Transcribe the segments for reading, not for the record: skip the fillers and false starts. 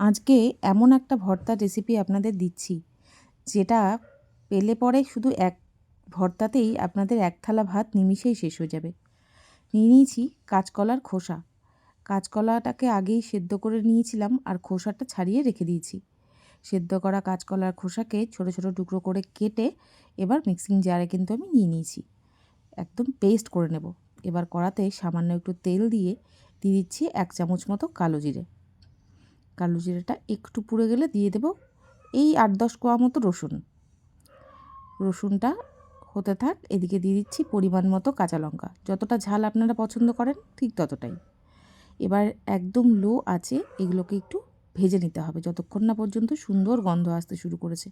আজকে এমন একটা ভর্তার রেসিপি আপনাদের দিচ্ছি, যেটা পেলে পরে শুধু এক ভর্তাতেই আপনাদের এক থালা ভাত নিমিষেই শেষ হয়ে যাবে। নিয়ে নিয়েছি কাঁচকলার খোসা। কাঁচকলাটাকে আগেই সেদ্ধ করে নিয়েছিলাম আর খোসাটা ছাড়িয়ে রেখে দিয়েছি। সেদ্ধ করা কাঁচকলার খোসাকে ছোট ছোট টুকরো করে কেটে এবার মিক্সিং জারে কিন্তু আমি নিয়ে নিয়েছি। একদম পেস্ট করে নেব। এবার কড়াতে সামান্য একটু তেল দিয়ে দিচ্ছি 1 চামচ মতো কালো জিরে। কালো জিরেটা একটু পুড়ে গেলে দিয়ে দেব এই 8-10 কোয়া মতো রসুন। রসুনটা হতে থাক, এদিকে দিয়ে দিচ্ছি পরিমাণ মতো কাঁচা লঙ্কা। যতটা ঝাল আপনারা পছন্দ করেন ঠিক ততটাই। এবার একদম লো আঁচে এগুলোকে একটু ভেজে নিতে হবে যতক্ষণ না পর্যন্ত সুন্দর গন্ধ আসতে শুরু করেছে।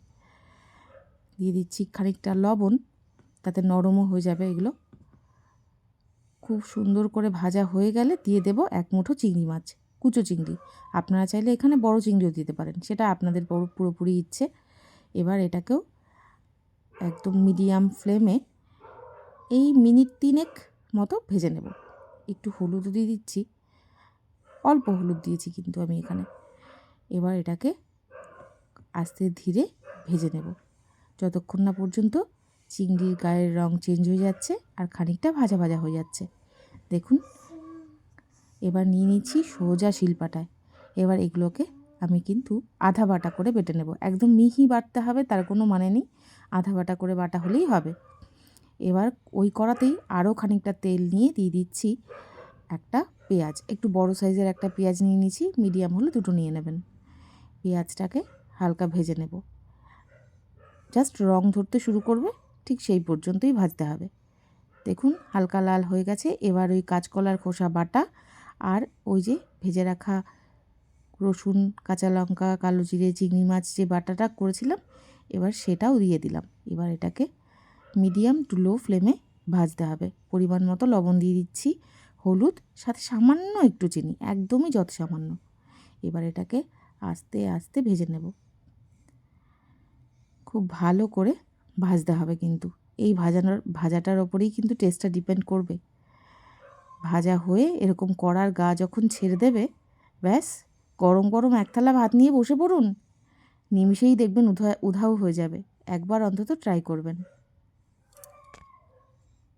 দিয়ে দিচ্ছি খানিকটা লবণ, তাতে নরমও হয়ে যাবে এগুলো। খুব সুন্দর করে ভাজা হয়ে গেলে দিয়ে দেব 1 মুঠো চিংড়ি মাছ, কুচো চিংড়ি। আপনারা চাইলে এখানে বড় চিংড়িও দিতে পারেন, সেটা আপনাদের পুরোপুরি ইচ্ছে। এবার এটাকেও একদম মিডিয়াম ফ্লেমে এই মিনিট 3 মতো ভেজে নেব। একটু হলুদ দিয়ে দিচ্ছি, অল্প হলুদ দিয়েছি কিন্তু আমি এখানে। এবার এটাকে আস্তে ধীরে ভেজে নেব যতক্ষণ না পর্যন্ত চিংড়ির গায়ের রং চেঞ্জ হয়ে যাচ্ছে আর খানিকটা ভাজা ভাজা হয়ে যাচ্ছে। দেখুন, এবার নিয়ে নিচ্ছি সোজা শিলপাটায়। এবার এগুলোকে আমি কিন্তু আধা বাটা করে বেটে নেব। একদম মিহি বাটতে হবে তার কোনো মানে নেই, আধা বাটা করে বাটা হলেই হবে। এবার ওই কড়াতেই আরও খানিকটা তেল নিয়ে দিয়ে দিচ্ছি একটা পেঁয়াজ। একটু বড় সাইজের একটা পেঁয়াজ নিয়ে নিয়েছি, মিডিয়াম হলে 2টো নিয়ে নেবেন। পেঁয়াজটাকে হালকা ভেজে নেব, জাস্ট রং ধরতে শুরু করবে, ঠিক সেই পর্যন্তই ভাজতে হবে। দেখুন হালকা লাল হয়ে গেছে। এবার ওই কাঁচকলার খোসা বাটা আর ওই যে ভেজে রাখা রসুন, কাঁচা লঙ্কা, কালো জিরে, চিংড়ি মাছ যে বাটাটা করেছিলাম, এবার সেটাও দিয়ে দিলাম। এবার এটাকে মিডিয়াম টু লো ফ্লেমে ভাজতে হবে। পরিমাণ মতো লবণ দিয়ে দিচ্ছি, হলুদ, সাথে সামান্য একটু চিনি, একদমই যত সামান্য। এবার এটাকে আস্তে আস্তে ভেজে নেব। খুব ভালো করে ভাজতে হবে কিন্তু এই ভাজাটার ওপরেই কিন্তু টেস্টটা ডিপেন্ড করবে। ভাজা হয়ে এরকম কড়ার গা যখন ছেড়ে দেবে, ব্যাস গরম গরম এক থালা ভাত নিয়ে বসে পড়ুন, নিমিষেই দেখবেন উধাও হয়ে যাবে। একবার অন্তত ট্রাই করবেন।